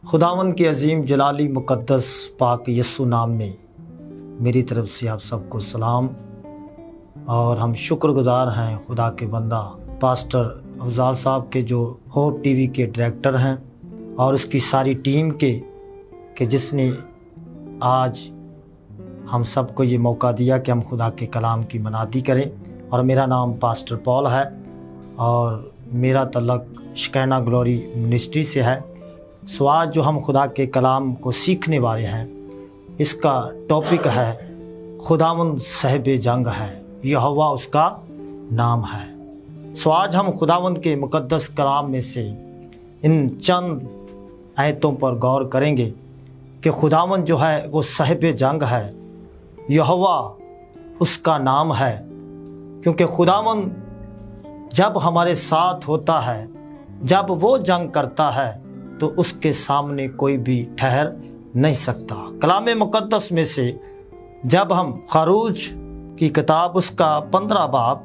خداوند کے عظیم جلالی مقدس پاک یسوع نام میں میری طرف سے آپ سب کو سلام، اور ہم شکر گزار ہیں خدا کے بندہ پاسٹر افضال صاحب کے جو ہوپ ٹی وی کے ڈائریکٹر ہیں، اور اس کی ساری ٹیم کے کہ جس نے آج ہم سب کو یہ موقع دیا کہ ہم خدا کے کلام کی منادی کریں۔ اور میرا نام پاسٹر پال ہے اور میرا تعلق شکینہ گلوری منسٹری سے ہے۔ سو آج جو ہم خدا کے کلام کو سیکھنے والے ہیں، اس کا ٹاپک ہے خداوند صاحب جنگ ہے، یہوہ اس کا نام ہے۔ سو آج ہم خداوند کے مقدس کلام میں سے ان چند آیتوں پر غور کریں گے کہ خداوند جو ہے وہ صاحب جنگ ہے، یہوہ اس کا نام ہے، کیونکہ خداوند جب ہمارے ساتھ ہوتا ہے، جب وہ جنگ کرتا ہے تو اس کے سامنے کوئی بھی ٹھہر نہیں سکتا۔ کلام مقدس میں سے جب ہم خروج کی کتاب اس کا 15 باب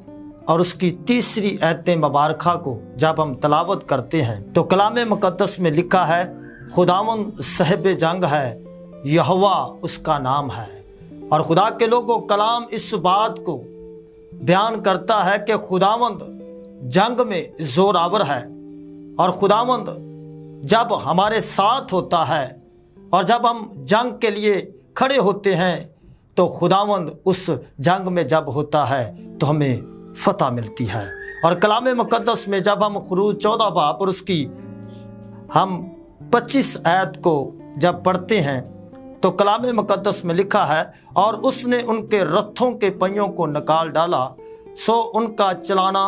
اور اس کی 3 آیت مبارکہ کو جب ہم تلاوت کرتے ہیں تو کلام مقدس میں لکھا ہے خداوند صاحب جنگ ہے، یہوہ اس کا نام ہے۔ اور خدا کے لوگوں، کلام اس بات کو بیان کرتا ہے کہ خداوند جنگ میں زور آور ہے، اور خداوند جب ہمارے ساتھ ہوتا ہے اور جب ہم جنگ کے لیے کھڑے ہوتے ہیں تو خداوند اس جنگ میں جب ہوتا ہے تو ہمیں فتح ملتی ہے۔ اور کلام مقدس میں جب ہم خروج 14 باب اور اس کی ہم 25 آیت کو جب پڑھتے ہیں تو کلام مقدس میں لکھا ہے اور اس نے ان کے رتھوں کے پہیوں کو نکال ڈالا، سو ان کا چلانا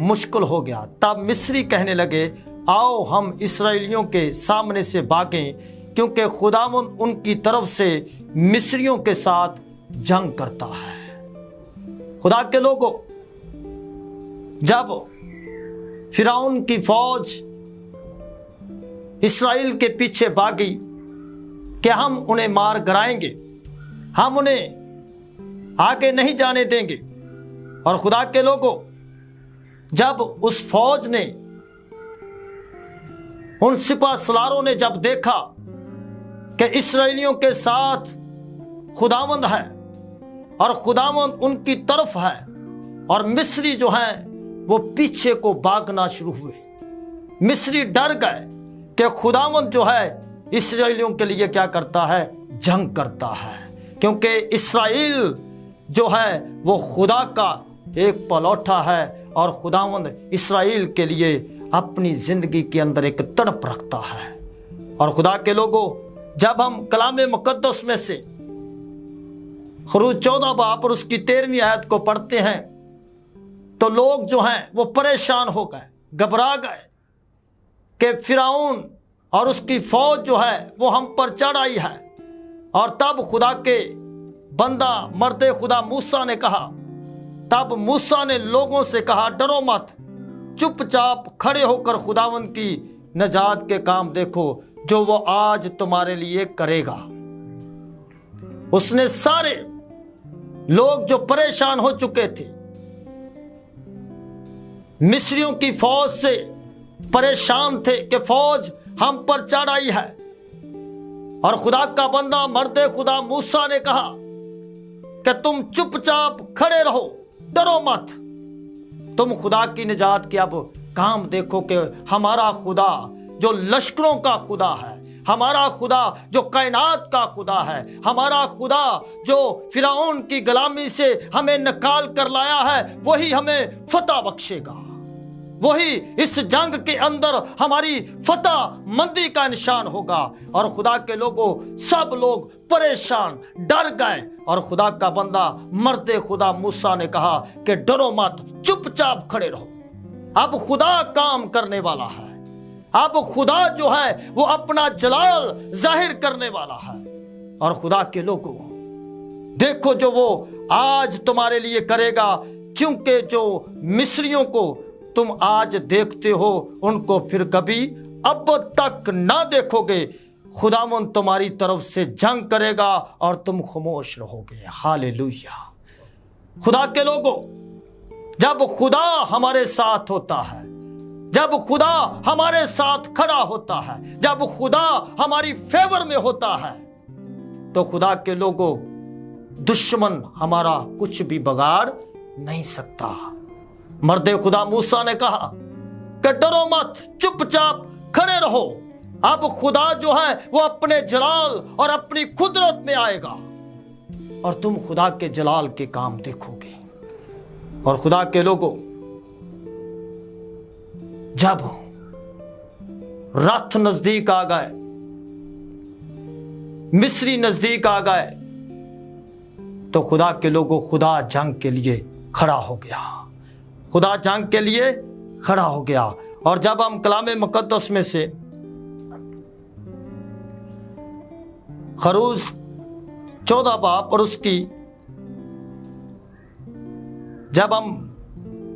مشکل ہو گیا۔ تب مصری کہنے لگے، آؤ ہم اسرائیلیوں کے سامنے سے بھاگیں، کیونکہ خداوند ان کی طرف سے مصریوں کے ساتھ جنگ کرتا ہے۔ خدا کے لوگوں، جب فرعون کی فوج اسرائیل کے پیچھے بھاگی کہ ہم انہیں مار گرائیں گے، ہم انہیں آگے نہیں جانے دیں گے، اور خدا کے لوگوں جب اس فوج نے، ان سپہ سالاروں نے جب دیکھا کہ اسرائیلیوں کے ساتھ خداوند ہے اور خداوند ان کی طرف ہے، اور مصری جو ہیں وہ پیچھے کو بھاگنا شروع ہوئے، مصری ڈر گئے کہ خداوند جو ہے اسرائیلیوں کے لیے کیا کرتا ہے؟ جنگ کرتا ہے، کیونکہ اسرائیل جو ہے وہ خدا کا ایک پلوٹا ہے، اور خداوند اسرائیل کے لیے اپنی زندگی کے اندر ایک تڑپ رکھتا ہے۔ اور خدا کے لوگوں، جب ہم کلام مقدس میں سے خروج 14 باب اور اس کی 13 آیت کو پڑھتے ہیں تو لوگ جو ہیں وہ پریشان ہو گئے، گھبرا گئے کہ فرعون اور اس کی فوج جو ہے وہ ہم پر چڑھ آئی ہے۔ اور تب خدا کے بندہ مرد خدا موسیٰ نے کہا، تب موسیٰ نے لوگوں سے کہا، ڈرو مت، چپ چاپ کھڑے ہو کر خداوند کی نجات کے کام دیکھو جو وہ آج تمہارے لیے کرے گا۔ اس نے سارے لوگ جو پریشان ہو چکے تھے، مصریوں کی فوج سے پریشان تھے کہ فوج ہم پر چڑھ آئی ہے، اور خدا کا بندہ مرد خدا موسیٰ نے کہا کہ تم چپ چاپ کھڑے رہو، ڈرو مت، تم خدا کی نجات کے اب کام دیکھو کہ ہمارا خدا جو لشکروں کا خدا ہے، ہمارا خدا جو کائنات کا خدا ہے، ہمارا خدا جو فرعون کی غلامی سے ہمیں نکال کر لایا ہے، وہی ہمیں فتح بخشے گا، وہی اس جنگ کے اندر ہماری فتح مندی کا نشان ہوگا۔ اور خدا کے لوگوں، سب لوگ پریشان ڈر گئے، اور خدا کا بندہ مرد خدا موسیٰ نے کہا کہ ڈرو مت، چپ چاپ کھڑے رہو، اب خدا کام کرنے والا ہے، اب خدا جو ہے وہ اپنا جلال ظاہر کرنے والا ہے۔ اور خدا کے لوگوں، دیکھو جو وہ آج تمہارے لیے کرے گا، کیونکہ جو مصریوں کو تم آج دیکھتے ہو ان کو پھر کبھی اب تک نہ دیکھو گے۔ خداوند تمہاری طرف سے جنگ کرے گا اور تم خاموش رہو گے۔ ہاللویا۔ خدا کے لوگوں، جب خدا ہمارے ساتھ ہوتا ہے جب خدا ہمارے ساتھ کھڑا ہوتا ہے، جب خدا ہماری فیور میں ہوتا ہے، تو خدا کے لوگوں دشمن ہمارا کچھ بھی بگاڑ نہیں سکتا۔ مرد خدا موسیٰ نے کہا کہ ڈرو مت، چپ چاپ کھڑے رہو، اب خدا جو ہے وہ اپنے جلال اور اپنی قدرت میں آئے گا اور تم خدا کے جلال کے کام دیکھو گے۔ اور خدا کے لوگوں، جب رتھ نزدیک آ گئے، مصری نزدیک آ گئے، تو خدا کے لوگوں خدا جنگ کے لیے کھڑا ہو گیا، خدا جنگ کے لیے کھڑا ہو گیا۔ اور جب ہم کلام مقدس میں سے خروج 14 باب اور اس کی جب ہم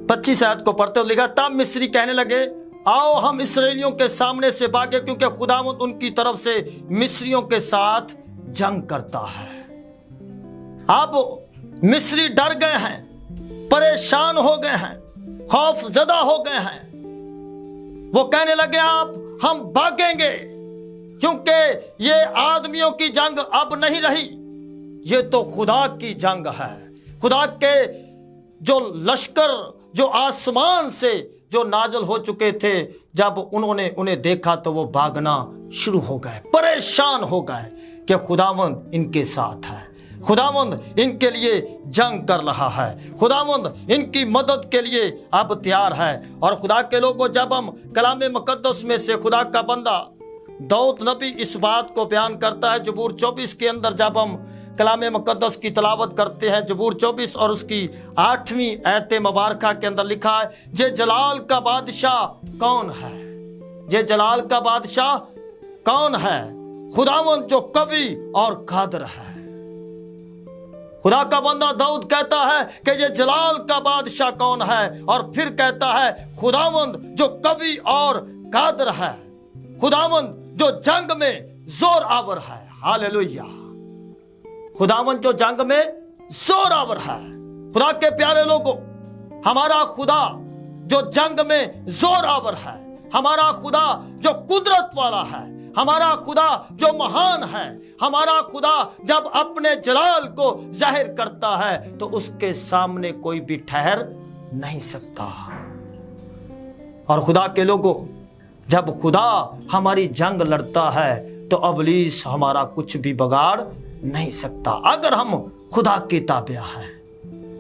25 آیت کو پڑھتے ہو، لکھا تب مصری کہنے لگے آؤ ہم اسرائیلیوں کے سامنے سے بھاگے، کیونکہ خداوند ان کی طرف سے مصریوں کے ساتھ جنگ کرتا ہے۔ اب مصری ڈر گئے ہیں، پریشان ہو گئے ہیں، خوف زدہ ہو گئے ہیں۔ وہ کہنے لگے آپ ہم بھاگیں گے، کیونکہ یہ آدمیوں کی جنگ اب نہیں رہی، یہ تو خدا کی جنگ ہے۔ خدا کے جو لشکر جو آسمان سے جو نازل ہو چکے تھے، جب انہوں نے انہیں دیکھا تو وہ بھاگنا شروع ہو گئے، پریشان ہو گئے کہ خداوند ان کے ساتھ ہے، خداوند ان کے لیے جنگ کر رہا ہے، خداوند ان کی مدد کے لیے اب تیار ہے۔ اور خدا کے لوگوں، جب ہم کلام مقدس میں سے خدا کا بندہ داؤد نبی اس بات کو بیان کرتا ہے، زبور 24 کے اندر جب ہم کلام مقدس کی تلاوت کرتے ہیں، زبور 24 اور اس کی 8ویں آیت مبارکہ کے اندر لکھا ہے، یہ جلال کا بادشاہ کون ہے؟ یہ جلال کا بادشاہ کون ہے؟ خداوند جو قوی اور قادر ہے۔ خدا کا بندہ داؤد کہتا ہے کہ یہ جلال کا بادشاہ کون ہے، اور پھر کہتا ہے خداوند جو قوی اور قادر ہے، خداوند جو جنگ میں زور آور ہے۔ ہاللیلویہ! خداوند جو جنگ میں زور آور ہے۔ خدا کے پیارے لوگوں، ہمارا خدا جو جنگ میں زور آور ہے، ہمارا خدا جو قدرت والا ہے، ہمارا خدا جو مہان ہے، ہمارا خدا جب اپنے جلال کو ظاہر کرتا ہے تو اس کے سامنے کوئی بھی ٹھہر نہیں سکتا۔ اور خدا کے لوگوں، جب خدا ہماری جنگ لڑتا ہے تو ابلیس ہمارا کچھ بھی بگاڑ نہیں سکتا۔ اگر ہم خدا کے تابع ہیں،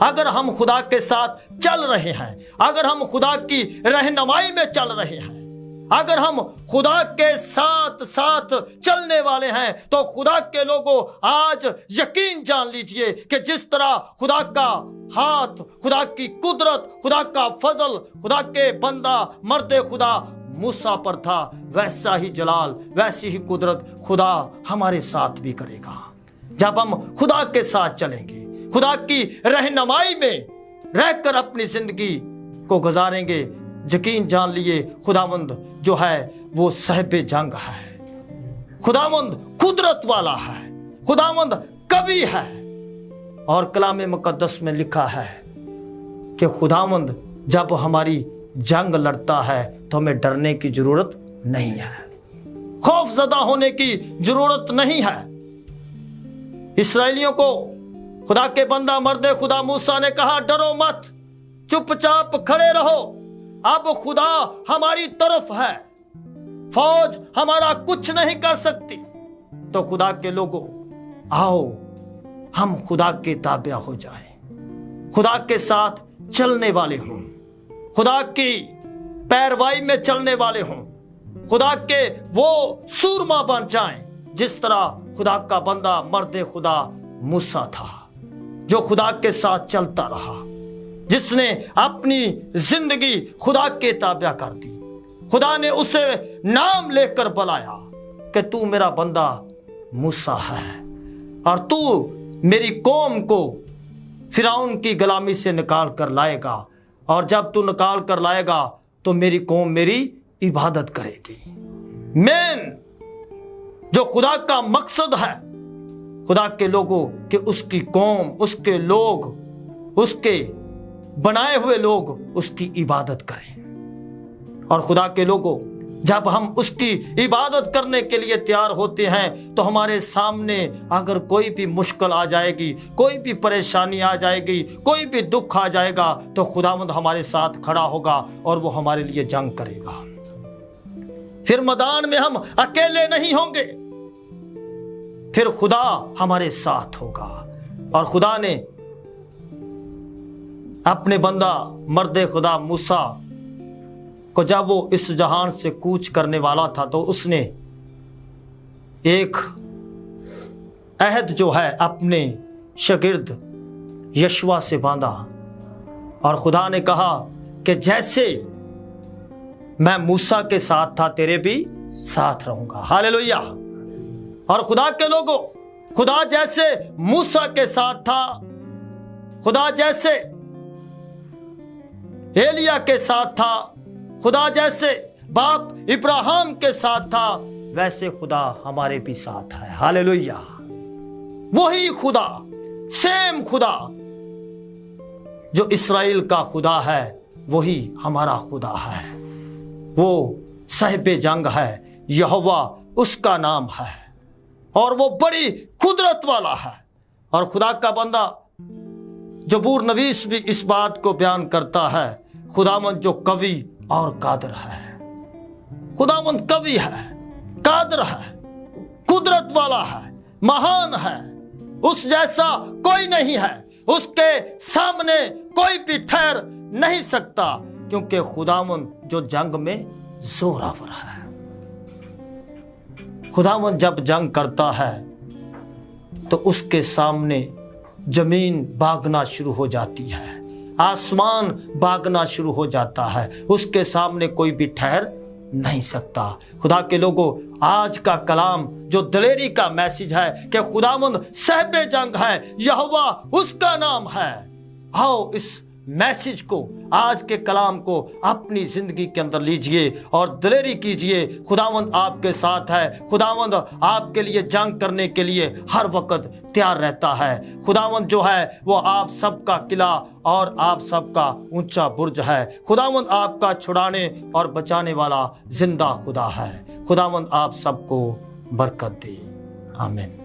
اگر ہم خدا کے ساتھ چل رہے ہیں، اگر ہم خدا کی رہنمائی میں چل رہے ہیں، اگر ہم خدا کے ساتھ ساتھ چلنے والے ہیں، تو خدا کے لوگوں آج یقین جان لیجئے کہ جس طرح خدا کا ہاتھ، خدا کی قدرت، خدا کا فضل خدا کے بندہ مرد خدا موسیٰ پر تھا، ویسا ہی جلال، ویسی ہی قدرت خدا ہمارے ساتھ بھی کرے گا۔ جب ہم خدا کے ساتھ چلیں گے، خدا کی رہنمائی میں رہ کر اپنی زندگی کو گزاریں گے، یقین جان لیے خداوند جو ہے وہ صاحب جنگ ہے، خداوند قدرت والا ہے، خداوند قوی ہے۔ اور کلام مقدس میں لکھا ہے کہ خداوند جب ہماری جنگ لڑتا ہے تو ہمیں ڈرنے کی ضرورت نہیں ہے، خوف زدہ ہونے کی ضرورت نہیں ہے۔ اسرائیلیوں کو خدا کے بندہ مرد خدا موسیٰ نے کہا ڈرو مت، چپ چاپ کھڑے رہو، اب خدا ہماری طرف ہے، فوج ہمارا کچھ نہیں کر سکتی۔ تو خدا کے لوگوں، آؤ ہم خدا کے تابع ہو جائیں، خدا کے ساتھ چلنے والے ہوں، خدا کی پیروائی میں چلنے والے ہوں، خدا کے وہ سورما بن جائیں جس طرح خدا کا بندہ مرد خدا موسیٰ تھا، جو خدا کے ساتھ چلتا رہا، جس نے اپنی زندگی خدا کے تابع کر دی۔ خدا نے اسے نام لے کر بلایا کہ تو میرا بندہ موسیٰ ہے، اور تو میری قوم کو فرعون کی غلامی سے نکال کر لائے گا، اور جب تو نکال کر لائے گا تو میری قوم میری عبادت کرے گی۔ مین جو خدا کا مقصد ہے خدا کے لوگوں کہ اس کی قوم، اس کے لوگ، اس کے بنائے ہوئے لوگ اس کی عبادت کریں۔ اور خدا کے لوگوں، جب ہم اس کی عبادت کرنے کے لیے تیار ہوتے ہیں تو ہمارے سامنے اگر کوئی بھی مشکل آ جائے گی، کوئی بھی پریشانی آ جائے گی، کوئی بھی دکھ آ جائے گا تو خداوند ہمارے ساتھ کھڑا ہوگا اور وہ ہمارے لیے جنگ کرے گا۔ پھر میدان میں ہم اکیلے نہیں ہوں گے، پھر خدا ہمارے ساتھ ہوگا۔ اور خدا نے اپنے بندہ مرد خدا موسیٰ کو جب وہ اس جہان سے کوچ کرنے والا تھا تو اس نے ایک عہد جو ہے اپنے شاگرد یشوع سے باندھا، اور خدا نے کہا کہ جیسے میں موسیٰ کے ساتھ تھا تیرے بھی ساتھ رہوں گا۔ ہاللیلویہ۔ اور خدا کے لوگوں، خدا جیسے موسیٰ کے ساتھ تھا، خدا جیسے ایلیا کے ساتھ تھا، خدا جیسے باپ ابراہیم کے ساتھ تھا، ویسے خدا ہمارے بھی ساتھ ہے۔ ہاللیلویہ۔ وہی خدا، سیم خدا جو اسرائیل کا خدا ہے وہی ہمارا خدا ہے۔ وہ صاحب جنگ ہے، یہوہ اس کا نام ہے، اور وہ بڑی قدرت والا ہے۔ اور خدا کا بندہ زبور نویس بھی اس بات کو بیان کرتا ہے، خداوند جو قوی اور قادر ہے۔ خداوند قوی ہے، قادر ہے، قدرت والا ہے، مہان ہے، اس جیسا کوئی نہیں ہے، اس کے سامنے کوئی بھی ٹھہر نہیں سکتا، کیونکہ خداوند جو جنگ میں زوراور ہے۔ خداوند جب جنگ کرتا ہے تو اس کے سامنے زمین بھاگنا شروع ہو جاتی ہے، آسمان بھاگنا شروع ہو جاتا ہے، اس کے سامنے کوئی بھی ٹھہر نہیں سکتا۔ خدا کے لوگوں، آج کا کلام جو دلیری کا میسج ہے کہ خداوند صاحب جنگ ہے، یہوہ اس کا نام ہے، آؤ اس میسج کو، آج کے کلام کو اپنی زندگی کے اندر لیجئے اور دلیری کیجئے۔ خداوند آپ کے ساتھ ہے، خداوند آپ کے لیے جنگ کرنے کے لیے ہر وقت تیار رہتا ہے۔ خداوند جو ہے وہ آپ سب کا قلعہ اور آپ سب کا اونچا برج ہے۔ خداوند آپ کا چھڑانے اور بچانے والا زندہ خدا ہے۔ خداوند آپ سب کو برکت دے، آمین۔